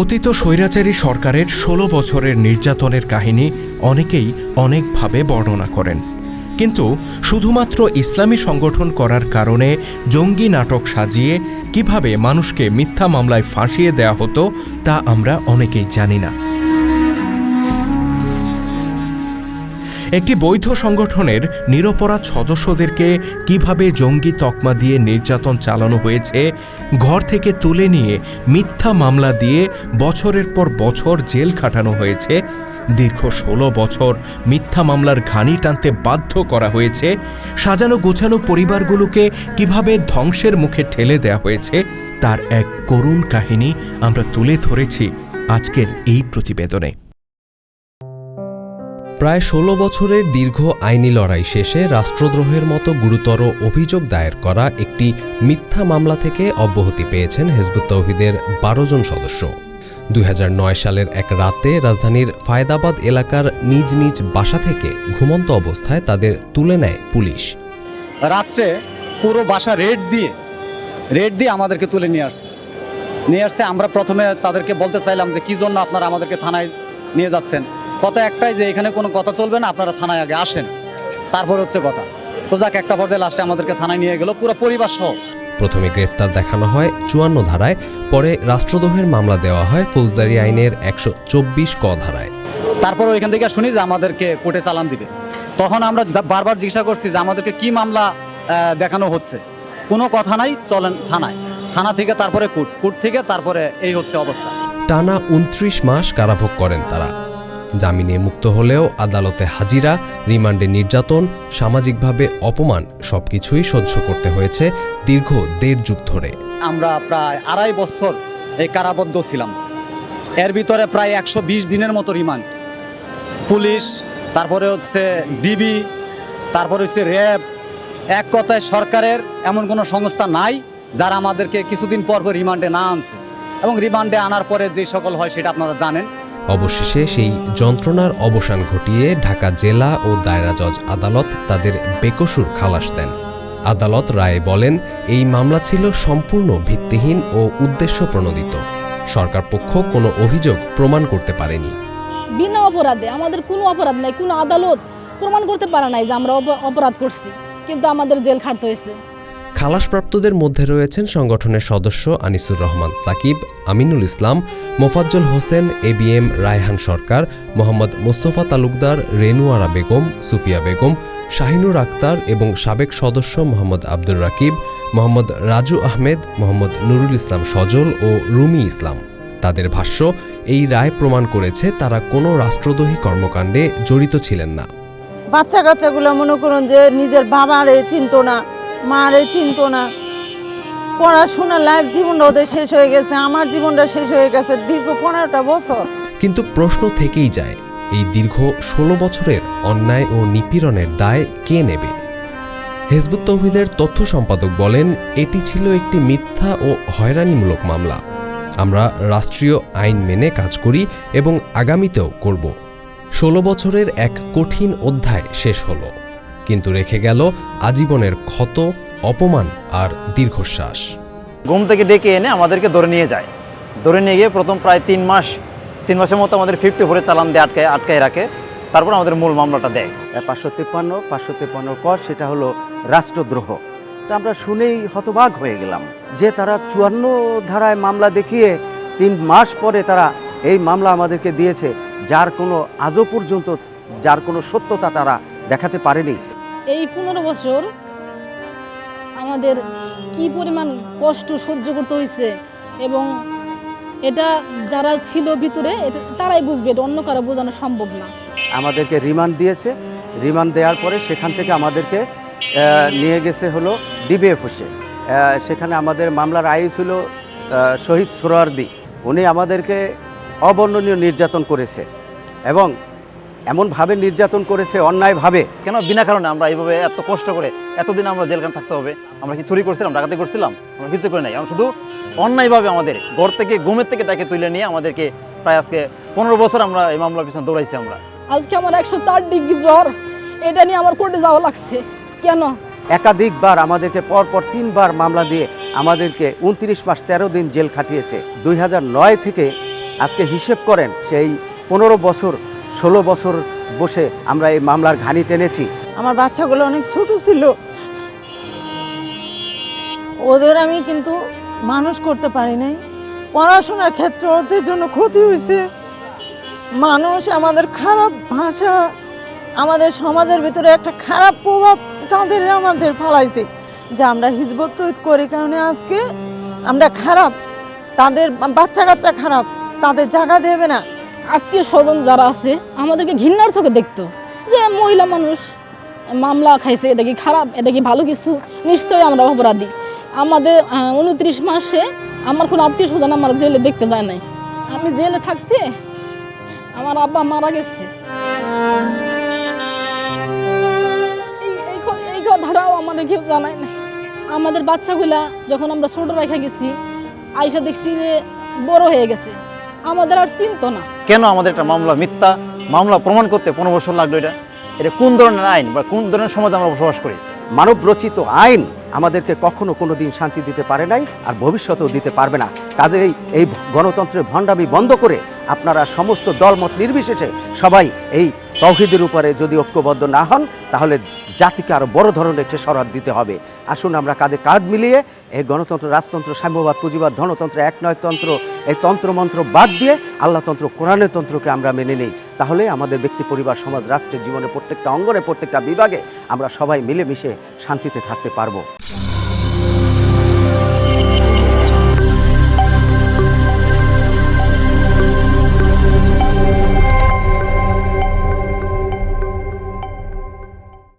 পতিত স্বৈরাচারী সরকারের ১৬ বছরের নির্যাতনের কাহিনী অনেকেই অনেকভাবে বর্ণনা করেন, কিন্তু শুধুমাত্র ইসলামী সংগঠন করার কারণে জঙ্গি নাটক সাজিয়ে কিভাবে মানুষকে মিথ্যা মামলায় ফাঁসিয়ে দেয়া হতো তা আমরা অনেকেই জানি না। একটি বৈধ সংগঠনের নিরপরাধ সদস্যদেরকে কিভাবে জঙ্গি তকমা দিয়ে নির্যাতন চালানো হয়েছে, ঘর থেকে তুলে নিয়ে মিথ্যা মামলা দিয়ে বছরের পর বছর জেল খাটানো হয়েছে, দীর্ঘ ১৬ বছর মিথ্যা মামলার ঘানি টানতে বাধ্য করা হয়েছে, সাজানো গোছানো পরিবারগুলোকে কিভাবে ধ্বংসের মুখে ঠেলে দেয়া হয়েছে, তার এক করুণ কাহিনী আমরা তুলে ধরেছি আজকের এই প্রতিবেদনে। প্রায় ১৬ বছরের দীর্ঘ আইনি লড়াই শেষে রাষ্ট্রদ্রোহের মতো গুরুতর অভিযোগ দায়ের করা একটি মিথ্যা মামলা থেকে অব্যাহতি পেয়েছেন হিজবুত তৌহিদের ১২ জন সদস্য। ২০০৯ সালের এক রাতে রাজধানীর ফায়দাবাদ এলাকার নিজ নিজ বাসা থেকে ঘুমন্ত অবস্থায় তাদের তুলে নেয় পুলিশ। রাত্রে পুরো বাসা রেড দিয়ে আমাদেরকে তুলে নিয়ে আসছে। আমরা প্রথমে তাদেরকে বলতে চাইলাম যে কি জন্য আপনারা আমাদেরকে থানায় নিয়ে যাচ্ছেন। কথা একটাই যে এখানে কোনো কথা চলবে না, আপনারা থানায় আগে আসেন, তারপর হচ্ছে কথা। তো যাক, একটা পর্যায়ে লাস্টে আমাদেরকে থানায় নিয়ে গেল পুরো পরিবার সহ। প্রথমে গ্রেফতার দেখানো হয় ৫৪ ধারায়, পরে রাষ্ট্রদ্রোহের মামলা দেওয়া হয় ফৌজদারি আইনের ১২৪ ক ধারায়। তারপরে ওইখান থেকে শুনি যে আমাদেরকে কোর্টে চালান দিবে। তখন আমরা বারবার জিজ্ঞাসা করছি যে আমাদেরকে কি মামলা দেখানো হচ্ছে। কোনো কথা নাই, চলেন থানায়, থানা থেকে তারপরে কোর্ট থেকে তারপরে এই হচ্ছে অবস্থা। টানা ২৯ মাস কারাভোগ করেন তারা। জামিনে মুক্ত হলেও আদালতে হাজিরা, রিমান্ডে নির্যাতন, সামাজিকভাবে অপমান সবকিছুই সহ্য করতে হয়েছে দীর্ঘ ১.৫ যুগ ধরে। আমরা প্রায় ২.৫ বছর এই কারাবদ্ধ ছিলাম। এর ভিতরে প্রায় ১২০ দিনের মতো রিমান্ড, পুলিশ, তারপরে হচ্ছে ডিবি, তারপরে হচ্ছে র্যাব। এক কথায় সরকারের এমন কোনো সংস্থা নাই যারা আমাদেরকে কিছুদিন পর রিমান্ডে না আনছে, এবং রিমান্ডে আনার পরে যে সকল হয় সেটা আপনারা জানেন। অবশেষে সেই যন্ত্রণার অবসান ঘটিয়ে ঢাকা জেলা ও দায়রা জজ আদালত তাদের বেকসুর খালাস দেন। আদালত রায়ে বলেন, এই মামলা ছিল সম্পূর্ণ ভিত্তিহীন ও উদ্দেশ্য প্রণোদিত। সরকার পক্ষ কোনো অভিযোগ প্রমাণ করতে পারেনি। বিনা অপরাধে, আমাদের কোনো অপরাধ নাই, কোনো আদালত প্রমাণ করতে পারে নাই যে আমরা অপরাধ করছি, কিন্তু আমাদের জেল খাটতে হয়েছে। খালাসপ্রাপ্তদের মধ্যে রয়েছেন সংগঠনের সদস্য আনিসুর রহমান সাকিব, আমিনুল ইসলাম, মোফাজ্জল হোসেন, ABM রায়হান সরকার, মোহাম্মদ মোস্তফা তালুকদার, রেনুয়ারা বেগম, সুফিয়া বেগম, শাহিনুর আক্তার এবং সাবেক সদস্য মোহাম্মদ আব্দুর রাকিব, মোহাম্মদ রাজু আহমেদ, মোহাম্মদ নুরুল ইসলাম সজল ও রুমি ইসলাম। তাদের ভাষ্য, এই রায় প্রমাণ করেছে তারা কোনো রাষ্ট্রদ্রোহী কর্মকাণ্ডে জড়িত ছিলেন না। বাচ্চা কাচ্চাগুলো মনে করুন যে নিজের বাবারে চিনতো না, মারে চিনতো না, পড়াশোনার লাইফ জীবনটা ওদের শেষ হয়ে গেছে, আমার জীবনটা শেষ হয়ে গেছে দীর্ঘ ১৫টা বছর। কিন্তু প্রশ্ন থেকেই যায়, এই দীর্ঘ ১৬ বছরের অন্যায় ও নিপীড়নের দায় কে নেবে? হিজবুত তৌহিদের তথ্য সম্পাদক বলেন, এটি ছিল একটি মিথ্যা ও হয়রানিমূলক মামলা। আমরা রাষ্ট্রীয় আইন মেনে কাজ করি এবং আগামীতেও করব। ১৬ বছরের এক কঠিন অধ্যায় শেষ হলো, কিন্তু রেখে গেল আজীবনের ক্ষত, অপমান আর দীর্ঘশ্বাস। ঘুম থেকে ডেকে এনে আমাদেরকে ধরে নিয়ে যায়। ধরে নিয়ে গিয়ে প্রথম প্রায় ৩ মাসের মতো আমাদের 50 চালান দিয়ে আটকায় রাখে। তারপর আমাদের মূল মামলাটা দেয় ৫৫৫ ক, সেটা হলো রাষ্ট্রদ্রোহ। তা আমরা শুনেই হতবাক হয়ে গেলাম যে তারা ৫৪ ধারায় মামলা দেখিয়ে ৩ মাস পরে তারা এই মামলা আমাদেরকে দিয়েছে, যার কোনো আজও পর্যন্ত যার কোনো সত্যতা তারা দেখাতে পারেনি। এই ১৫ বছর আমাদের কি পরিমাণ কষ্ট সহ্য করতে হয়েছে, এবং এটা যারা ছিল ভিতরে তারাই বুঝবে, এটা অন্য কারো বোঝানো সম্ভব না। আমাদেরকে রিমান্ড দিয়েছে, রিমান্ড দেওয়ার পরে সেখান থেকে আমাদেরকে নিয়ে গেছে হলো ডিবি অফিসে। সেখানে আমাদের মামলার আইস ছিল শহীদ সোহরাওয়ার্দী। উনি আমাদেরকে অবর্ণনীয় নির্যাতন করেছে, এবং এমনভাবে নির্যাতন করেছে অন্যায়ভাবে। কেন বিনা কারণে আমরা এইভাবে এত কষ্ট করে এতদিন আমরা জেলখানে থাকতে হবে? আমরা কি চুরি করছিলাম, ডাকাতি করছিলাম? আমরা কিছু করে নাই। আমরা শুধু অন্যায়ভাবে আমাদের ঘর থেকে, ঘুমের থেকে তাকে তুলে নিয়ে আমাদেরকে প্রায় আজকে ১৫ বছর আমরা এই মামলার পিছনে দৌড়াইছি। আমরা আজকে আমার ১০৪ ডিগ্রি জ্বর, এটা নিয়ে আমার কোর্টে যাওয়া লাগছে। কেন? একাধিকবার আমাদেরকে পরপর ৩ বার মামলা দিয়ে আমাদেরকে ২৯ মাস ১৩ দিন জেল খাটিয়েছে। ২০০৯ থেকে আজকে হিসেব করেন সেই 15 বছর 16 বছর বসে আমরা এই মামলার ঘানি টেনেছি। আমার বাচ্চাগুলো অনেক ছোট ছিল, ওদের আমি কিন্তু মানুষ করতে পারি নাই। পড়াশোনার ক্ষেত্রে ওদের জন্য ক্ষতি হয়েছে। মানুষ আমাদের খারাপ ভাষা, আমাদের সমাজের ভিতরে একটা খারাপ প্রভাব আমাদের ফেলাইছে যে আমরা হিজবত তৈরি করি কারণে আজকে আমরা খারাপ, তাদের বাচ্চা কাচ্চা খারাপ, তাদের জায়গা দেবে না। আত্মীয় স্বজন যারা আছে আমাদেরকে ঘৃণার চোখে দেখতো যে মহিলা মানুষ মামলা খাইছে, এটা কি খারাপ, এটা কি ভালো কিছু? নিশ্চয়ই আমরা অপরাধী। আমাদের 29 মাসে আমার কোনো আত্মীয় স্বজন আমার জেলে দেখতে যায় নাই। আমি জেলে থাকতে আমার আব্বা মারা গেছে, এই কথাটাও আমাদের কেউ জানায় না। আমাদের বাচ্চাগুলা যখন আমরা ছোট রেখে গেছি, আইসা দেখছি যে বড় হয়ে গেছে, আমাদের আর চিন্তা না। কেন আমাদের একটা মামলা মিথ্যা মামলা প্রমাণ করতে 15 বছর লাগলো? এটা কোন ধরনের আইন বা কোন ধরনের সমাজে আমরা বসবাস করি? মানব রচিত আইন আমাদেরকে কখনো কোনো দিন শান্তি দিতে পারে নাই, আর ভবিষ্যতেও দিতে পারবে না। কাজেই এই গণতন্ত্রের ভণ্ডামি বন্ধ করে আপনারা সমস্ত দলমত নির্বিশেষে সবাই এই তাওহীদের উপরে যদি ঐক্যবদ্ধ না হন, তাহলে জাতিকে আরও বড় ধরনের একটি শরৎ দিতে হবে। আসুন আমরা কাঁধে কাঁধ মিলিয়ে এই গণতন্ত্র, রাজতন্ত্র, সাম্যবাদ, পুঁজিবাদ, ধনতন্ত্র, একনয়তন্ত্র, এই তন্ত্রমন্ত্র বাদ দিয়ে আল্লাহতন্ত্র, কোরআনের তন্ত্রকে আমরা মেনে নিই। তাহলে আমাদের ব্যক্তি, পরিবার, সমাজ, রাষ্ট্রের জীবনে প্রত্যেকটা অঙ্গনে, প্রত্যেকটা বিভাগে আমরা সবাই মিলেমিশে শান্তিতে থাকতে পারবো।